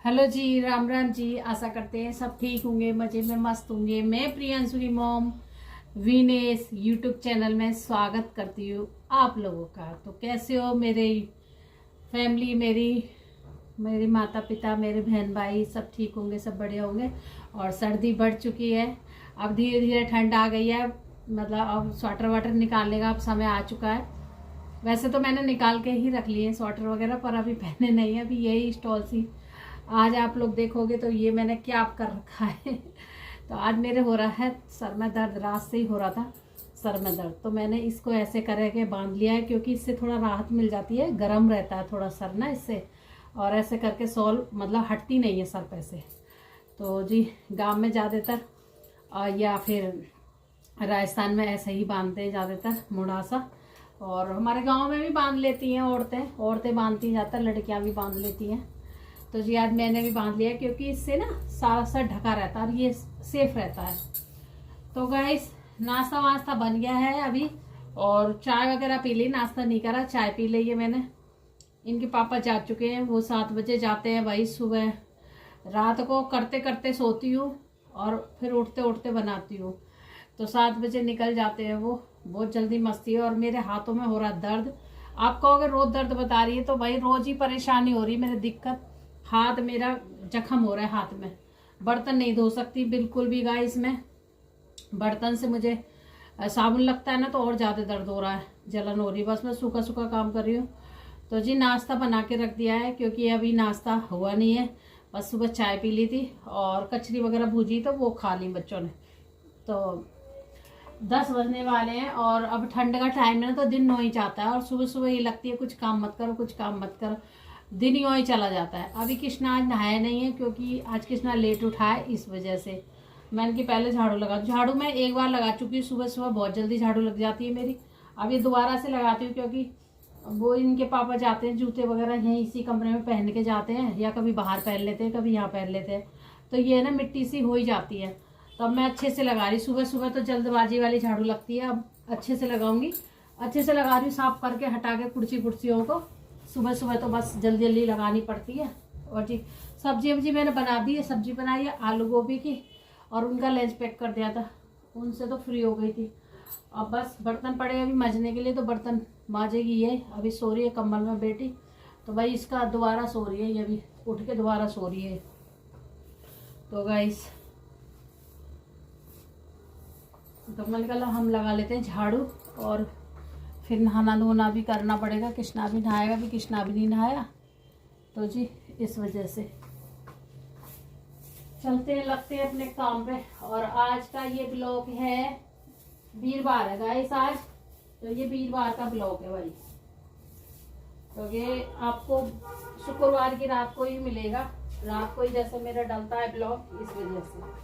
Hello जी, राम राम जी। आशा करते हैं सब ठीक होंगे, मजे में मस्त होंगे। मैं प्रियांशु की मॉम वीनेस यूट्यूब चैनल में स्वागत करती हूँ आप लोगों का। तो कैसे हो मेरे फैमिली, मेरी मेरी माता पिता, मेरे बहन भाई सब ठीक होंगे, सब बढ़िया होंगे। और सर्दी बढ़ चुकी है, अब धीरे धीरे ठंड आ गई है, मतलब अब स्वेटर वाटर निकालने का अब समय आ चुका है। वैसे तो मैंने निकाल के ही रख लिए स्वेटर वगैरह, पर अभी पहने नहीं है। अभी यही स्टॉल सी आज आप लोग देखोगे तो ये मैंने क्या कर रखा है। तो आज मेरे हो रहा है सर में दर्द, रात से ही हो रहा था सर में दर्द। तो मैंने इसको ऐसे करके बांध लिया है, क्योंकि इससे थोड़ा राहत मिल जाती है, गर्म रहता है थोड़ा सर ना इससे। और ऐसे करके सॉल मतलब हटती नहीं है सर पे से। तो जी गांव में ज़्यादातर या फिर राजस्थान में ऐसे ही बांधते हैं ज़्यादातर मुड़ासा। और हमारे गांव में भी बांध लेती हैं औरतें बांधती हैं ज़्यादातर, लड़कियां भी बांध लेती हैं। तो जी आज मैंने भी बांध लिया, क्योंकि इससे ना सारा सर ढका रहता है और ये सेफ रहता है। तो गाइस नाश्ता वास्ता बन गया है अभी, और चाय वगैरह पी ली, नाश्ता नहीं करा, चाय पी ली है मैंने। इनके पापा जा चुके हैं, वो 7 बजे जाते हैं भाई सुबह। रात को करते करते सोती हूँ और फिर उठते उठते बनाती हूँ। तो 7 बजे निकल जाते हैं वो, बहुत जल्दी मस्ती है। और मेरे हाथों में हो रहा दर्द। आप कहोगे रोज दर्द बता रही है, तो भाई रोज ही परेशानी हो रही है मेरी, दिक्कत। हाथ मेरा जख्म हो रहा है हाथ में, बर्तन नहीं धो सकती बिल्कुल भी गाइस मैं। बर्तन से मुझे साबुन लगता है ना तो और ज़्यादा दर्द हो रहा है, जलन हो रही है। बस मैं सूखा सूखा काम कर रही हूँ। तो जी नाश्ता बना के रख दिया है, क्योंकि अभी नाश्ता हुआ नहीं है। बस सुबह चाय पी ली थी और कचरी वगैरह भूजी तो वो खा ली बच्चों ने। तो 10 बजने वाले हैं और अब ठंड का टाइम है ना, तो दिन नो ही चाहता है। और सुबह सुबह ये लगती है कुछ काम मत करो, कुछ काम मत करो, दिन ही चला जाता है। अभी कृष्णा आज नहाया नहीं है, क्योंकि आज कृष्णा लेट उठा है, इस वजह से मैंने कि पहले झाड़ू लगा। झाड़ू मैं एक बार लगा चुकी हूँ, सुबह सुबह बहुत जल्दी झाड़ू लग जाती है मेरी। अब ये दोबारा से लगाती हूँ, क्योंकि वो इनके पापा जाते हैं, जूते वगैरह यहीं इसी कमरे में पहन के जाते हैं, या कभी बाहर पहन लेते हैं, कभी यहाँ पहन लेते हैं। तो ये ना मिट्टी सी हो ही जाती है। तो अब मैं अच्छे से लगा रही, सुबह सुबह तो जल्दबाजी वाली झाड़ू लगती है, अब अच्छे से लगाऊंगी। अच्छे से लगा रही हूँ, साफ करके हटा के कुर्सियों को। सुबह सुबह तो बस जल्दी जल्दी लगानी पड़ती है। और जी सब्जी वब्जी मैंने बना दी है, सब्जी बनाई है आलू गोभी की, और उनका लंच पैक कर दिया था, उनसे तो फ्री हो गई थी। अब बस बर्तन पड़े अभी मांजने के लिए, तो बर्तन मांजेगी ये। अभी सो रही है कम्बल में बेटी, तो भाई इसका दोबारा सो रही है, ये अभी उठ के दोबारा सो रही है। तो गाइस तो मैंने कहा हम लगा लेते हैं झाड़ू, और फिर नहाना धोना भी करना पड़ेगा। कृष्णा भी नहाएगा, भी कृष्णा भी नहीं नहाया, तो जी इस वजह से चलते हैं, लगते हैं अपने काम पे। और आज का ये ब्लॉग है, वीरवार है गाइस आज, तो ये वीरवार का ब्लॉग है भाई। तो ये आपको शुक्रवार की रात को ही मिलेगा, रात को ही जैसे मेरा डलता है ब्लॉग, इस वजह से।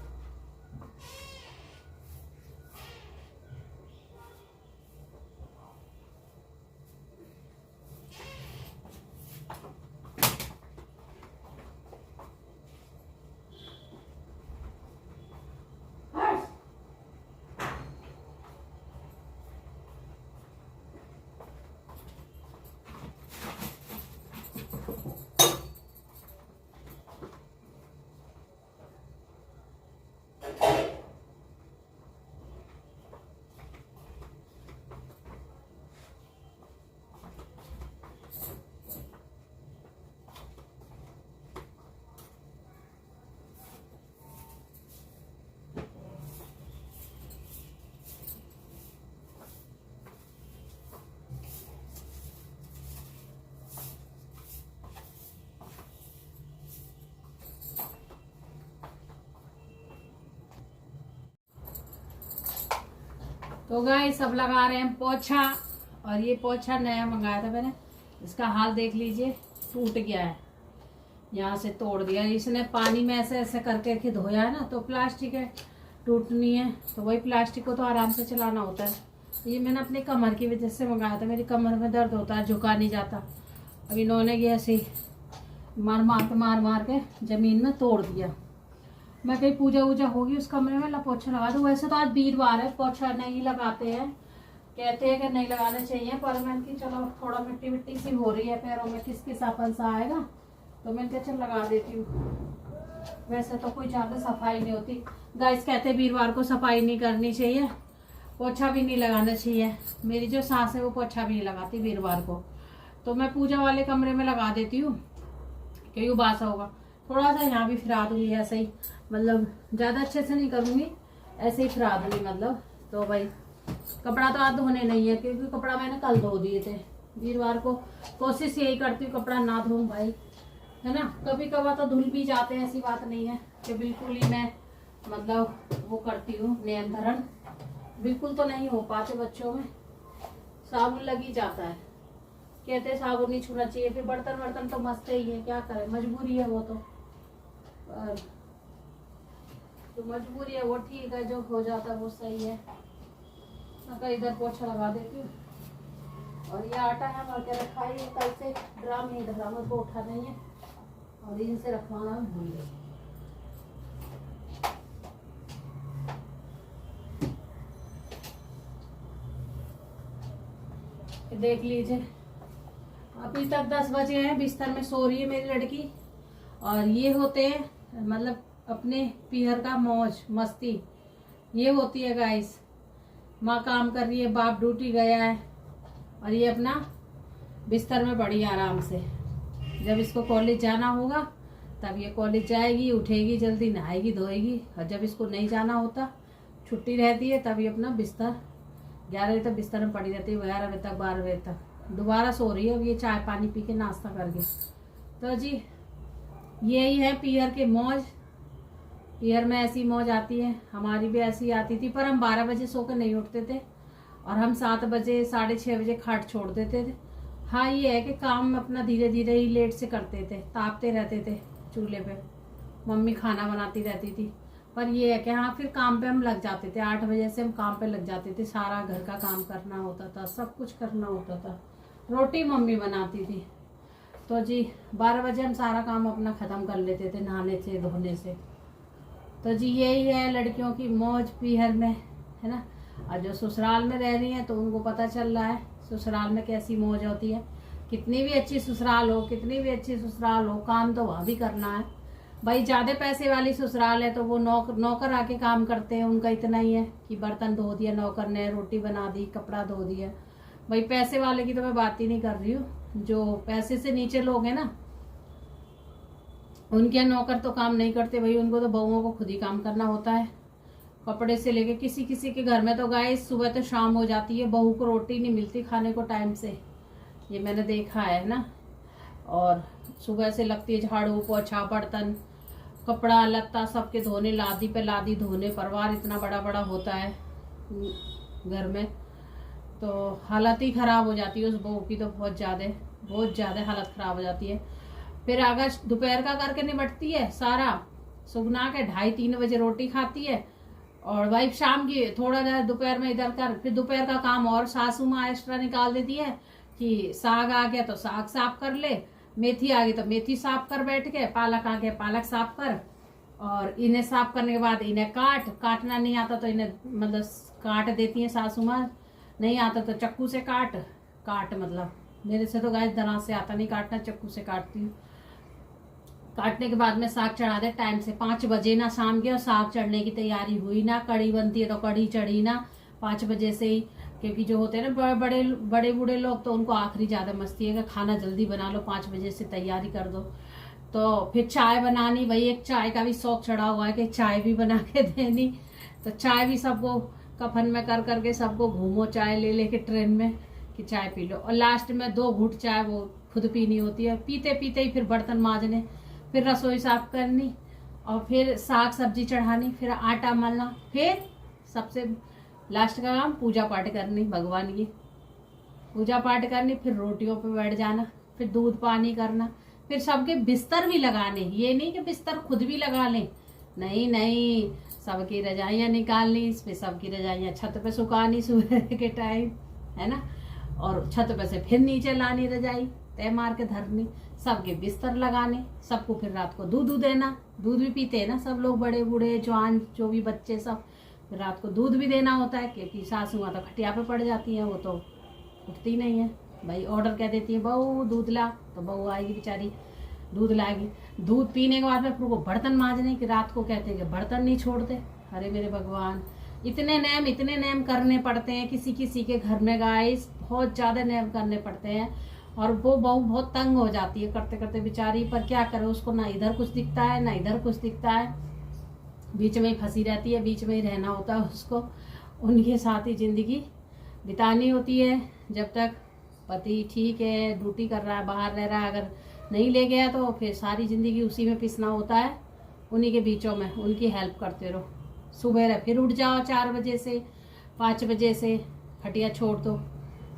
तो गाइस सब लगा रहे हैं पोछा, और ये पोछा नया मंगाया था मैंने। इसका हाल देख लीजिए, टूट गया है, यहाँ से तोड़ दिया इसने। पानी में ऐसे ऐसे करके धोया है ना, तो प्लास्टिक है, टूटनी है, तो वही प्लास्टिक को तो आराम से चलाना होता है। तो ये मैंने अपनी कमर की वजह से मंगाया था, मेरी कमर में दर्द होता है, झुका नहीं जाता। अब इन्होंने ये ऐसे ही मार मार के जमीन में तोड़ दिया। मैं कहीं पूजा वूजा होगी उस कमरे में, ला पोछा लगा दूँ। वैसे तो आज वीरवार है, पोछा नहीं लगाते हैं, कहते हैं कि नहीं लगाने चाहिए, पर मैं कि चलो थोड़ा मिट्टी मिट्टी सी हो रही है पैरों में, किस किसापन सा आएगा, तो मैंने कहा चल लगा देती हूँ। वैसे तो कोई ज़्यादा सफाई नहीं होती। गाइस कहते वीरवार को सफाई नहीं करनी चाहिए, पोछा भी नहीं लगाना चाहिए। मेरी जो सास है वो पोछा भी नहीं लगाती वीरवार को, तो मैं पूजा वाले कमरे में लगा देती हूँ क्योंकि उबासा होगा। थोड़ा सा यहाँ भी फिरा दूंगी ऐसे ही, मतलब ज़्यादा अच्छे से नहीं करूँगी, ऐसे ही फिरा दूंगी मतलब। तो भाई कपड़ा तो आज धोने नहीं है क्योंकि कपड़ा मैंने कल धो दिए थे। वीरवार को कोशिश यही करती हूँ कपड़ा ना धोऊं भाई, है ना। कभी कभार तो धुल भी जाते हैं, ऐसी बात नहीं है कि बिल्कुल ही मैं मतलब वो करती हूँ नियम धरण, बिल्कुल तो नहीं हो पाते बच्चों में। साबुन लग ही जाता है, कहते हैं साबुन नहीं छूना चाहिए। फिर बर्तन वर्तन तो मस्त ही है, क्या करें, मजबूरी है वो तो मजबूरी है वो, ठीक है, जो हो जाता है वो सही है। मैं इधर पोछा लगा देती हूँ। और ये आटा है भर के रखा है, कल से ड्राम नहीं धरा, मैं को उठा नहीं है और इनसे रखवाना भूल गई। देख लीजिए अभी तक 10 बजे हैं, बिस्तर में सो रही है मेरी लड़की। और ये होते हैं मतलब अपने पीहर का मौज मस्ती, ये होती है गाइस। माँ काम कर रही है, बाप ड्यूटी गया है और ये अपना बिस्तर में पड़ी आराम से। जब इसको कॉलेज जाना होगा तब ये कॉलेज जाएगी, उठेगी जल्दी, नहाएगी धोएगी। और जब इसको नहीं जाना होता, छुट्टी रहती है, तब ये अपना बिस्तर 11 बजे तक बिस्तर में पड़ी रहती है, 11 बजे तक 12 बजे तक। दोबारा सो रही है अब ये चाय पानी पी के नाश्ता करके। तो जी यही है पीहर के मौज। पीहर में ऐसी मौज आती है, हमारी भी ऐसी आती थी, पर हम 12 बजे सो कर नहीं उठते थे और हम 7 बजे 6:30 बजे खाट छोड़ देते थे। हाँ ये है कि काम अपना धीरे धीरे ही लेट से करते थे, तापते रहते थे चूल्हे पे, मम्मी खाना बनाती रहती थी। पर ये है कि हाँ फिर काम पे हम लग जाते थे, 8 बजे से हम काम पे लग जाते थे। सारा घर का काम करना होता था, सब कुछ करना होता था, रोटी मम्मी बनाती थी। तो जी 12 बजे हम सारा काम अपना ख़त्म कर लेते थे, नहाने से धोने से। तो जी यही है लड़कियों की मौज पीहर में, है ना। और जो ससुराल में रह रही हैं तो उनको पता चल रहा है ससुराल में कैसी मौज होती है। कितनी भी अच्छी ससुराल हो, कितनी भी अच्छी ससुराल हो, काम तो वहाँ भी करना है भाई। ज़्यादा पैसे वाली ससुराल है तो वो नौकर आके काम करते हैं, उनका इतना ही है कि बर्तन धो दिया नौकर ने, रोटी बना दी, कपड़ा धो दिया। भाई पैसे वाले की तो मैं बात ही नहीं कर रही हूँ। जो पैसे से नीचे लोग हैं ना, उनके नौकर तो काम नहीं करते भाई, उनको तो बहुओं को खुद ही काम करना होता है। कपड़े से लेके किसी किसी के घर में तो गाइस सुबह तो शाम हो जाती है, बहू को रोटी नहीं मिलती खाने को टाइम से, ये मैंने देखा है ना। और सुबह से लगती है झाड़ू पोछा बर्तन कपड़ा लत्ता सबके धोने, लादी पे लादी धोने। परिवार इतना बड़ा बड़ा होता है घर में, तो हालत ही ख़राब हो जाती है उस बहू की, तो बहुत ज़्यादा हालत ख़राब हो जाती है। फिर अगर दोपहर का करके निपटती है सारा, सुगना के 2:30-3 बजे रोटी खाती है और भाई शाम की थोड़ा देर दोपहर में इधर कर, फिर दोपहर का काम और सासू माँ एक्स्ट्रा निकाल देती है कि साग आ गया तो साग साफ कर ले, मेथी आ गई तो मेथी साफ कर बैठ के, पालक आ गया पालक साफ कर। और इन्हें साफ करने के बाद इन्हें काटना नहीं आता तो इन्हें मतलब काट देती है सासू माँ, नहीं आता तो चक्कू से काट मतलब मेरे से तो गाय दराज से आता नहीं काटना, चक्कू से काटती हूँ। काटने के बाद में साग चढ़ा दे टाइम से, 5 बजे ना शाम के, और साग चढ़ने की तैयारी हुई ना, कड़ी बनती है तो कड़ी चढ़ी ना 5 बजे से ही। क्योंकि जो होते हैं ना बड़े बूढ़े लोग, तो उनको आखिरी ज़्यादा मस्ती है कि खाना जल्दी बना लो, 5 बजे से तैयारी कर दो। तो फिर चाय बनानी, भाई एक चाय का भी शौक चढ़ा हुआ है कि चाय भी बना के देनी। तो चाय भी सबको कफन में कर करके सबको घूमो चाय ले लेके ट्रेन में कि चाय पी लो। और लास्ट में 2 घूंट चाय वो खुद पीनी होती है। पीते पीते ही फिर बर्तन मांजने, फिर रसोई साफ करनी, और फिर साग सब्जी चढ़ानी, फिर आटा मलना, फिर सबसे लास्ट का काम पूजा पाठ करनी, भगवान की पूजा पाठ करनी, फिर रोटियों पे बैठ जाना, फिर दूध पानी करना, फिर सबके बिस्तर भी लगाने। ये नहीं कि बिस्तर खुद भी लगा लें, नहीं, सबकी रजाइयाँ निकालनी, इस पे सबकी रजाइयाँ छत पे सुखानी सुबह के टाइम, है ना। और छत पे से फिर नीचे लानी रजाई, तय मार के धरनी, सबके बिस्तर लगाने, सबको फिर रात को दूध देना। दूध भी पीते हैं ना सब लोग, बड़े बूढ़े जवान जो भी बच्चे सब, फिर रात को दूध भी देना होता है। क्योंकि सासू माँ तो खटिया पे पड़ जाती है, वो तो उठती नहीं है भाई, ऑर्डर कह देती है बहू दूध ला, तो बहू आएगी बेचारी दूध लाएगी, दूध पीने के बाद में फिर वो बर्तन मांजने की, रात को कहते हैं कि बर्तन नहीं छोड़ते। अरे मेरे भगवान, इतने नेम करने पड़ते हैं किसी किसी के घर में गाइस, बहुत ज्यादा नेम करने पड़ते हैं। और वो बहू बहुत तंग हो जाती है करते करते बेचारी, पर क्या करे, उसको ना इधर कुछ दिखता है ना इधर कुछ दिखता है, बीच में ही फंसी रहती है, बीच में ही रहना होता है उसको, उनके साथ ही जिंदगी बितानी होती है जब तक पति ठीक है, ड्यूटी कर रहा है, बाहर रह रहा है। अगर नहीं ले गया तो फिर सारी ज़िंदगी उसी में पिसना होता है, उन्हीं के बीचों में उनकी हेल्प करते रहो। सुबह फिर उठ जाओ 4 बजे से 5 बजे से, खटिया छोड़ दो,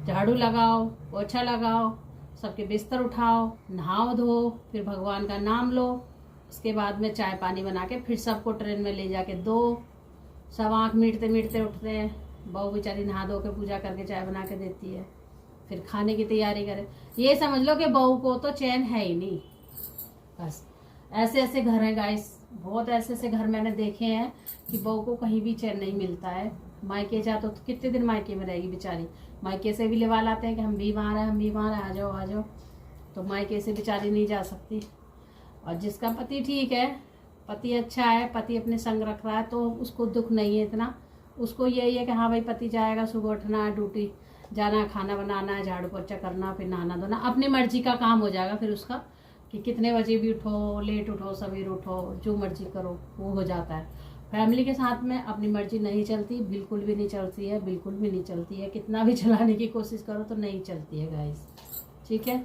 झाड़ू लगाओ, पोछा लगाओ, सबके बिस्तर उठाओ, नहाओ धो, फिर भगवान का नाम लो, उसके बाद में चाय पानी बना के फिर सबको ट्रेन में ले जाके दो। सब आँख मीटते मीटते उठते हैं, बहू बेचारी नहा धो के पूजा करके चाय बना के देती है, फिर खाने की तैयारी करे। ये समझ लो कि बहू को तो चैन है ही नहीं। बस ऐसे ऐसे घर हैं गाइस, बहुत ऐसे ऐसे घर मैंने देखे हैं कि बहू को कहीं भी चैन नहीं मिलता है। मायके जाते तो कितने दिन मायके में रहेगी बेचारी, मायके से भी लेवा लाते हैं कि हम बीमार हैं, हम बीमार हैं, आ जाओ आ जाओ, तो मायके से बेचारी नहीं जा सकती। और जिसका पति ठीक है, पति अच्छा है, पति अपने संग रख रहा है, तो उसको दुख नहीं है इतना। उसको यही है कि हाँ भाई पति जाएगा, सुबह उठना है, ड्यूटी जाना, खाना बनाना है, झाड़ू पोछा करना, फिर नहाना धोना, अपनी मर्जी का काम हो जाएगा फिर उसका, कि कितने बजे भी उठो, लेट उठो, सवेरे उठो, जो मर्जी करो वो हो जाता है। फैमिली के साथ में अपनी मर्जी नहीं चलती, बिल्कुल भी नहीं चलती है, बिल्कुल भी नहीं चलती है। कितना भी चलाने की कोशिश करो तो नहीं चलती है गाइस, ठीक है।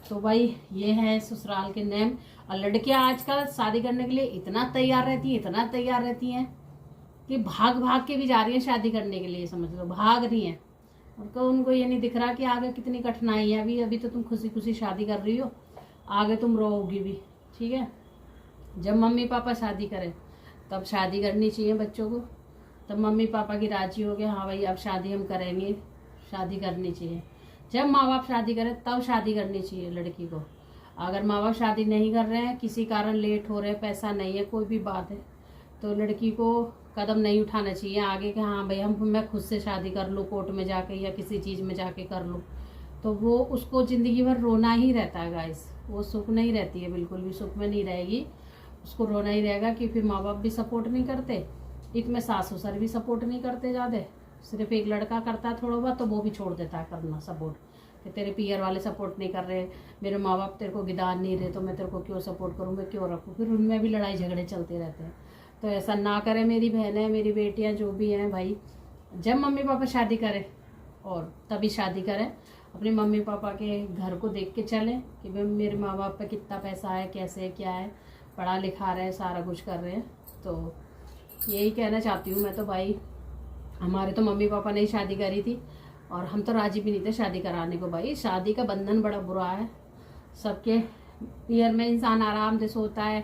तो भाई ये है ससुराल के नेम। और लड़कियां आजकल शादी करने के लिए इतना तैयार रहती हैं, इतना तैयार रहती हैं कि भाग भाग के भी जा रही है शादी करने के लिए, समझ लो भाग रही हैं। और उनको ये नहीं दिख रहा कि आगे कितनी कठिनाई है। अभी तो तुम खुशी खुशी शादी कर रही हो, आगे तुम रोओगी भी, ठीक है। जब मम्मी पापा शादी करें तब शादी करनी चाहिए बच्चों को, तब मम्मी पापा की राजी हो गए, हाँ भाई अब शादी हम करेंगे, शादी करनी चाहिए। जब माँ बाप शादी करें तब शादी करनी चाहिए लड़की को। अगर माँ बाप शादी नहीं कर रहे हैं, किसी कारण लेट हो रहे हैं, पैसा नहीं है, कोई भी बात है, तो लड़की को कदम नहीं उठाना चाहिए आगे कि हाँ भाई मैं खुद से शादी कर लूँ, कोर्ट में जाके या किसी चीज़ में जाके कर लूँ। तो वो उसको ज़िंदगी भर रोना ही रहता है गाइस, वो सुख नहीं रहती है, बिल्कुल भी सुख में नहीं रहेगी, उसको रोना ही रहेगा। कि फिर माँ बाप भी सपोर्ट नहीं करते, इसमें सास ससुर भी सपोर्ट नहीं करते ज़्यादा, सिर्फ एक लड़का करता है थोड़ा बहुत, तो वो भी छोड़ देता है करना सपोर्ट, कि तेरे पियर वाले सपोर्ट नहीं कर रहे, मेरे माँ बाप तेरे को गिदान नहीं रहे, तो मैं तेरे को क्यों सपोर्ट करूँ, मैं क्यों रखूँ। फिर उनमें भी लड़ाई झगड़े चलते रहते हैं। तो ऐसा ना करें मेरी बहनें, मेरी बेटियां जो भी हैं भाई, जब मम्मी पापा शादी करें और तभी शादी करें, अपने मम्मी पापा के घर को देख के चलें कि भाई मेरे माँ बाप पे कितना पैसा है, कैसे क्या है, पढ़ा लिखा रहे हैं, सारा कुछ कर रहे हैं। तो यही कहना चाहती हूँ मैं तो भाई। हमारे तो मम्मी पापा ने ही शादी करी थी और हम तो राजी भी नहीं थे शादी कराने को। भाई शादी का बंधन बड़ा बुरा है, सबके पियर में इंसान आराम से सोता है,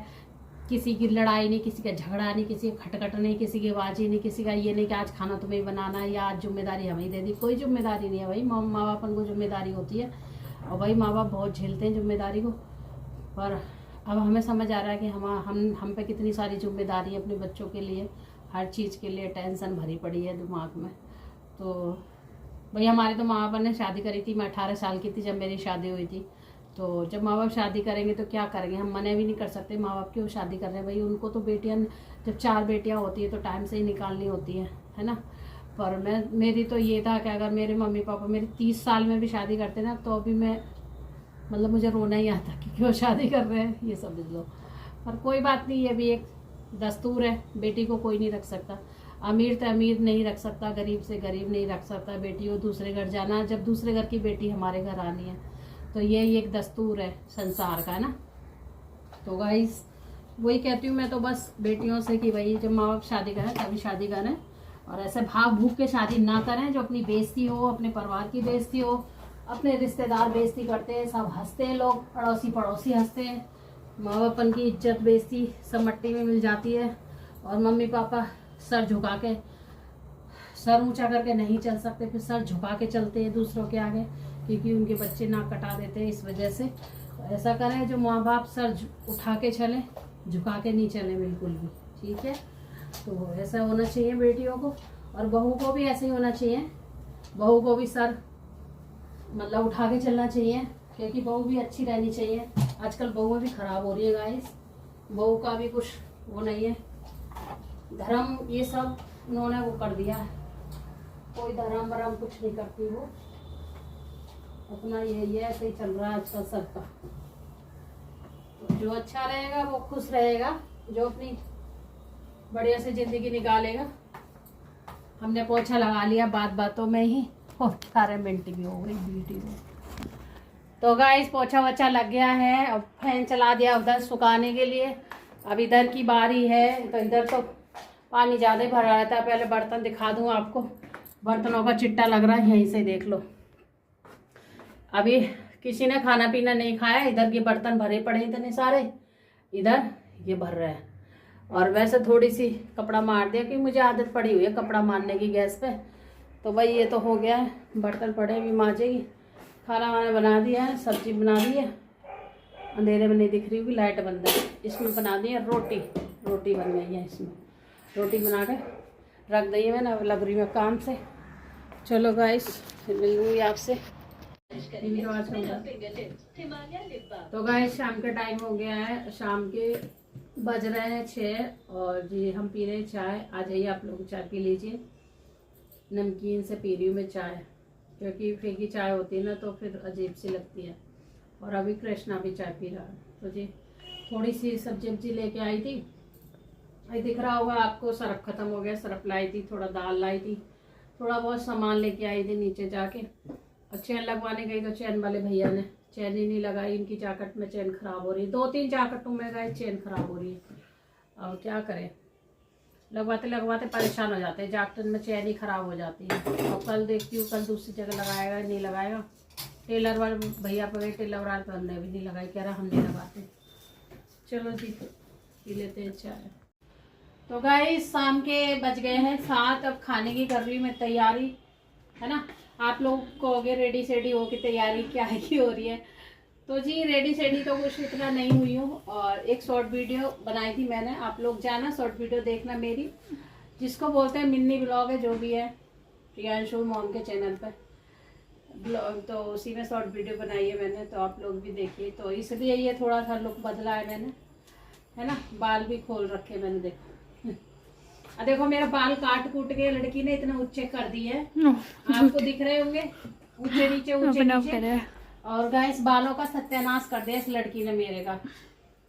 किसी की लड़ाई नहीं, किसी का झगड़ा नहीं, किसी का खटखट नहीं, किसी की आवाज़ नहीं, किसी का ये नहीं कि आज खाना तुम्हें बनाना है या आज जिम्मेदारी हमें ही दे दी। कोई जिम्मेदारी नहीं है भाई, माँ बाप को जिम्मेदारी होती है और भाई माँ बाप बहुत झेलते हैं जिम्मेदारी को। पर अब हमें समझ आ रहा है कि हम पे कितनी सारी जिम्मेदारी है अपने बच्चों के लिए, हर चीज़ के लिए टेंशन भरी पड़ी है दिमाग में। तो भाई हमारे तो माँ बाप ने शादी करी थी, मैं 18 साल की थी जब मेरी शादी हुई थी। तो जब माँ बाप शादी करेंगे तो क्या करेंगे, हम मना भी नहीं कर सकते, माँ बाप क्यों शादी कर रहे हैं भाई। उनको तो बेटियां, जब 4 बेटियां होती है तो टाइम से ही निकालनी होती है ना। पर मेरी तो ये था कि अगर मेरे मम्मी पापा मेरी 30 साल में भी शादी करते ना, तो अभी मैं मतलब मुझे रोना ही आता कि क्यों शादी कर रहे हैं, ये समझ लो। पर कोई बात नहीं, ये भी एक दस्तूर है, बेटी को कोई नहीं रख सकता, अमीर तो अमीर नहीं रख सकता, गरीब से गरीब नहीं रख सकता। बेटी को दूसरे घर जाना, जब दूसरे घर की बेटी हमारे घर आनी है, तो यही एक दस्तूर है संसार का, है ना। तो गाइस वही कहती हूँ मैं तो बस बेटियों से कि भाई जब माँ बाप शादी करें तभी शादी करें, और ऐसे भाग भूख के शादी ना करें जो अपनी बेइज्जती हो, अपने परिवार की बेइज्जती हो, अपने रिश्तेदार बेइज्जती करते हैं, सब हंसते हैं, लोग पड़ोसी हंसते हैं, माँ बापन की इज्जत बेइज्जती सब मट्टी में मिल जाती है। और मम्मी पापा सर झुका के, सर ऊंचा करके नहीं चल सकते, फिर सर झुका के चलते हैं दूसरों के आगे, क्योंकि उनके बच्चे नाक कटा देते हैं इस वजह से। तो ऐसा करें जो माँ बाप सर उठा के चले, झुका के नहीं चले बिल्कुल भी, ठीक है। तो ऐसा होना चाहिए बेटियों को, और बहू को भी ऐसे ही होना चाहिए, बहू को भी सर मतलब उठा के चलना चाहिए, क्योंकि बहू भी अच्छी रहनी चाहिए। आजकल बहुएं भी खराब हो रही है गाइस, बहू का भी कुछ वो नहीं है, धर्म ये सब उन्होंने वो कर दिया है, कोई धर्म वरम कुछ नहीं करती वो, अपना यही है, ऐसे ही चल रहा है आजकल सबका। तो जो अच्छा रहेगा वो खुश रहेगा, जो अपनी बढ़िया से जिंदगी निकालेगा। हमने पोछा लगा लिया बात बातों में ही, और 18 मिनट भी हो गई वीडियो। तो गाइस पोछा वोछा लग गया है, अब फैन चला दिया उधर सुखाने के लिए। अब इधर की बारी है, तो इधर तो पानी ज़्यादा ही भरा रहता है। पहले बर्तन दिखा दूँ आपको, बर्तनों का चिट्टा लग रहा है, यहीं से देख लो। अभी किसी ने खाना पीना नहीं खाया, इधर के बर्तन भरे पड़े इतने सारे, इधर ये भर रहे हैं। और वैसे थोड़ी सी कपड़ा मार दिया कि मुझे आदत पड़ी हुई है कपड़ा मारने की गैस पे, तो भाई ये तो हो गया है, बर्तन पड़े अभी मांजेगी। खाना वाना बना दिया है, सब्जी बना दी है, अंधेरे में नहीं दिख रही होगी, लाइट बंद है। इसमें बना दी है रोटी, रोटी बन गई है, इसमें रोटी बना के रख दी है मैंने, अब लग रही मैं काम से। चलो गाइस फिर मिलूंगी आपसे। तो गाइस शाम का टाइम हो गया है, शाम के बज रहे हैं 6 और जी हम पी रहे हैं चाय। आ जाइए आप लोग चाय पी लीजिए, नमकीन से पी रही हूँ मैं चाय, क्योंकि फीकी चाय होती है ना तो फिर अजीब सी लगती है। और अभी कृष्णा भी चाय पी रहा है। तो जी थोड़ी सी सब्जी लेके आई थी, ये दिख रहा होगा आपको, सरफ खत्म हो गया, सरफ लाई थी, थोड़ा दाल लाई थी, थोड़ा बहुत सामान लेके आई थी नीचे जाके। और चैन लगवाने गई तो चैन वाले भैया ने चैन ही नहीं लगाई, इनकी जैकेट में चैन खराब हो रही है, 2-3 जैकेटों में गए चैन खराब हो रही है। अब क्या करें, लगवाते लगवाते परेशान हो जाते हैं, जैकेट में चैन ही खराब हो जाती है। और कल देखती हूँ, कल दूसरी जगह लगाएगा नहीं लगाएगा। टेलर वाले भैया पर गए, टेलर वाले पर हमने भी नहीं लगाई, कह रहा हम नहीं लगाते। चलो जी पी लेते हैं चाय। तो गाइस शाम के बज गए हैं 7, अब खाने की कर रही हूँ मैं तैयारी, है ना। आप लोग कहोगे रेडी सेडी हो की तैयारी क्या है की हो रही है, तो जी रेडी सेडी तो कुछ इतना नहीं हुई हूँ। और एक शॉर्ट वीडियो बनाई थी मैंने, आप लोग जाना शॉर्ट वीडियो देखना मेरी, जिसको बोलते हैं मिन्नी ब्लॉग है, जो भी है प्रियांशु मॉम के चैनल पर ब्लॉग, तो उसी में शॉर्ट वीडियो बनाई है मैंने, तो आप लोग भी देखिए। तो इसलिए ये थोड़ा सा लुक बदला है मैंने, है ना। बाल भी खोल रखे मैंने, देखो देखो मेरा बाल काट कूट के लड़की ने इतना ऊंचे कर दिए है, आपको दिख रहे होंगे, ऊंचे नीचे ऊंचे नीचे। और गाइस बालों का सत्यानाश कर दिया इस लड़की ने मेरे का।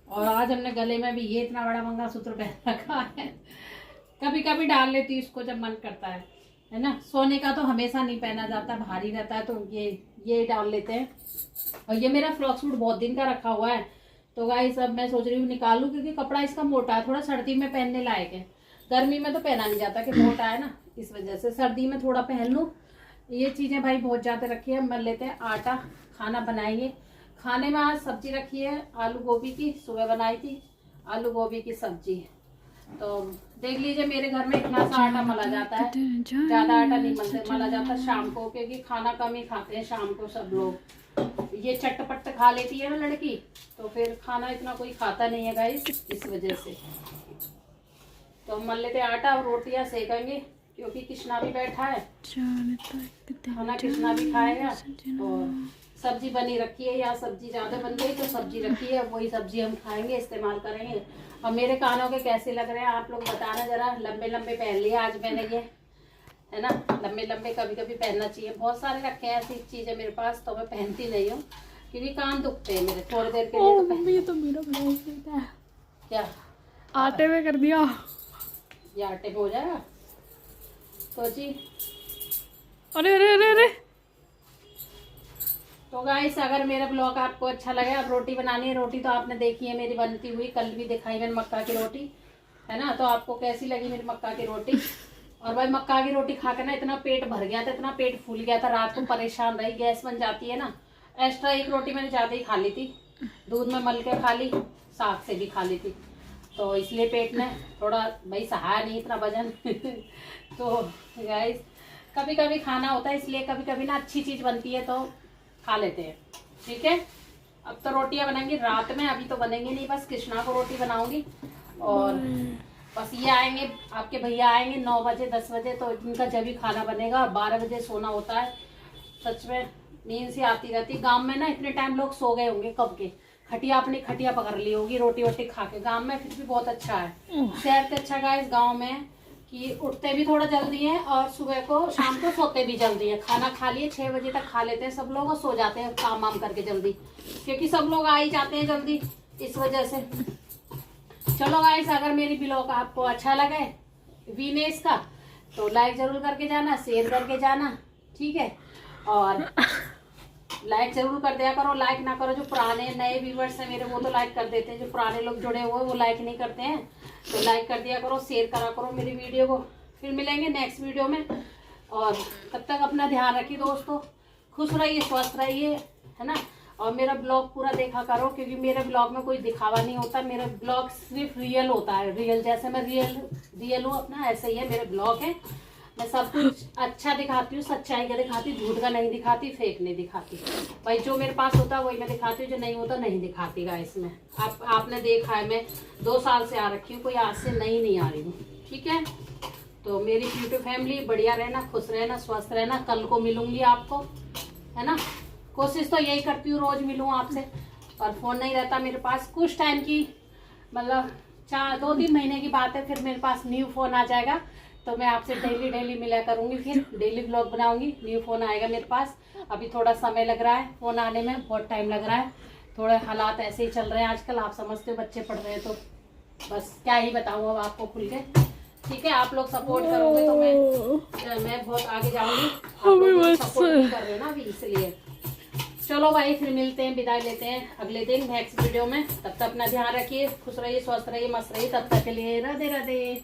और आज हमने गले में भी ये इतना बड़ा मंगलसूत्र पहन रखा है, कभी कभी डाल लेती हूँ इसको जब मन करता है ना। सोने का तो हमेशा नहीं पहना जाता, भारी रहता है, तो ये डाल लेते हैं। और ये मेरा फ्रॉक सूट बहुत दिन का रखा हुआ है, तो गाइस अब मैं सोच रही हूँ निकालूं, क्योंकि कपड़ा इसका मोटा है, थोड़ा सर्दी में पहनने लायक है। गर्मी में तो पहना नहीं जाता कि मोटा है ना, इस वजह से सर्दी में थोड़ा पहन लूँ। ये चीज़ें भाई बहुत ज़्यादा रखी है। मल लेते हैं आटा, खाना बनाएंगे। खाने में आज सब्जी रखी है आलू गोभी की, सुबह बनाई थी आलू गोभी की सब्जी। तो देख लीजिए मेरे घर में इतना सा आटा मला जाता है, ज़्यादा आटा नहीं मला जाता शाम को, क्योंकि खाना कम ही खाते हैं शाम को सब लोग। ये चटपट खा लेती है ना लड़की, तो फिर खाना इतना कोई खाता नहीं है गाइस, इस वजह से। तो हम मल लेते आटा और रोटियां सेकेंगे, क्योंकि कृष्णा भी बैठा है, खाना कृष्णा भी खाएगा। और सब्जी बनी रखी है, या सब्जी ज़्यादा बन गई तो सब्जी रखी है, वही सब्जी हम खाएंगे, इस्तेमाल करेंगे। और मेरे कानों के कैसे लग रहे हैं आप लोग बताना जरा। लंबे लंबे पहन लिए आज मैंने, ये है ना, लंबे लंबे कभी कभी पहनना चाहिए। बहुत सारे रखे हैं ऐसी चीज़ें मेरे पास, तो मैं पहनती नहीं हूँ, क्योंकि कान दुखते हैं मेरे थोड़ी देर के लिए। ये तो मेरा बड़ा है, क्या आटे में कर दिया, ये आटे में हो जाएगा। तो जी अरे अरे अरे अरे। तो गाइस अगर मेरा ब्लॉग आपको अच्छा लगे, अब रोटी बनानी है। रोटी तो आपने देखी है मेरी बनती हुई, कल भी दिखाई मैंने मक्का की रोटी, है ना। तो आपको कैसी लगी मेरी मक्का की रोटी। और भाई मक्का की रोटी खा के ना इतना पेट भर गया था, इतना पेट फूल गया था, रात को परेशान रही, गैस बन जाती है ना। एक्स्ट्रा एक रोटी मैंने ज़्यादा ही खा ली थी, दूध में मल के खा ली, साग से भी खा ली थी, तो इसलिए पेट में थोड़ा भाई सहा नहीं इतना वजन। तो गाइस कभी कभी खाना होता है, इसलिए कभी कभी ना अच्छी चीज़ बनती है तो खा लेते हैं, ठीक है। अब तो रोटियां बनाएंगी रात में, अभी तो बनेंगी नहीं, बस कृष्णा को रोटी बनाऊंगी। और बस ये आएंगे, आपके भैया आएंगे 9 बजे 10 बजे, तो इनका जब भी खाना बनेगा। 12 बजे सोना होता है, सच में नींद से आती रहती। गांव में ना इतने टाइम लोग सो गए होंगे कब के, खटिया अपनी खटिया पकड़ ली होगी रोटी वोटी खा के। गाँव में फिर भी बहुत अच्छा है, शहर से अच्छा गाइस गाँव में कि उठते भी थोड़ा जल्दी है और सुबह को शाम को सोते भी जल्दी है। खाना खा लिए 6 बजे तक खा लेते हैं सब लोग और सो जाते हैं काम वाम करके जल्दी, क्योंकि सब लोग आ ही जाते हैं जल्दी इस वजह से। चलो गाइस, अगर मेरी ब्लॉग आपको अच्छा लगे वीनेस का तो लाइक जरूर करके जाना, शेयर करके जाना, ठीक है। और लाइक जरूर कर दिया करो, लाइक ना करो जो पुराने नए व्यूवर्स हैं मेरे वो तो लाइक कर देते हैं, जो पुराने लोग जुड़े हुए वो लाइक नहीं करते हैं। तो लाइक कर दिया करो, शेयर करा करो मेरी वीडियो को। फिर मिलेंगे नेक्स्ट वीडियो में, और तब तक अपना ध्यान रखिए दोस्तों, खुश रहिए, स्वस्थ रहिए, है ना। और मेरा ब्लॉग पूरा देखा करो, क्योंकि मेरे ब्लॉग में कोई दिखावा नहीं होता, मेरा ब्लॉग सिर्फ रियल होता है। रियल जैसे मैं रियल हूँ अपना, ऐसे ही है मेरे ब्लॉग है। मैं सब कुछ अच्छा दिखाती हूँ, सच्चाई का दिखाती हूँ, झूठ का नहीं दिखाती, फेक नहीं दिखाती। भाई जो मेरे पास होता है वही मैं दिखाती हूँ, जो नहीं होता नहीं दिखाती गाइस। में आपने देखा है मैं 2 साल से आ रखी हूँ, कोई आज से नहीं आ रही हूँ, ठीक है। तो मेरी यूट्यूब फैमिली बढ़िया रहना, खुश रहना, स्वस्थ रहना। कल को मिलूंगी आपको, है ना। कोशिश तो यही करती हूँ रोज मिलूँ आपसे, और फोन नहीं रहता मेरे पास कुछ टाइम की, मतलब 2-3 महीने की बात है, फिर मेरे पास न्यू फोन आ जाएगा तो मैं आपसे डेली मिला करूंगी, फिर डेली ब्लॉग बनाऊंगी। न्यू फोन आएगा मेरे पास, अभी थोड़ा समय लग रहा है फोन आने में, बहुत टाइम लग रहा है, थोड़े हालात ऐसे ही चल रहे हैं आजकल, आप समझते हो, बच्चे पढ़ रहे हैं तो बस क्या ही बताऊँ अब आपको खुल के, ठीक है। आप लोग सपोर्ट करोगे तो मैं बहुत आगे जाऊंगी, सपोर्ट कर रहे हो ना अभी, इसलिए। चलो भाई, फिर मिलते हैं, विदाई लेते हैं अगले दिन नेक्स्ट वीडियो में। तब तक अपना ध्यान रखिए, खुश रहिए, स्वस्थ रहिए, मस्त रहिए। तब तक के लिए राधे राधे।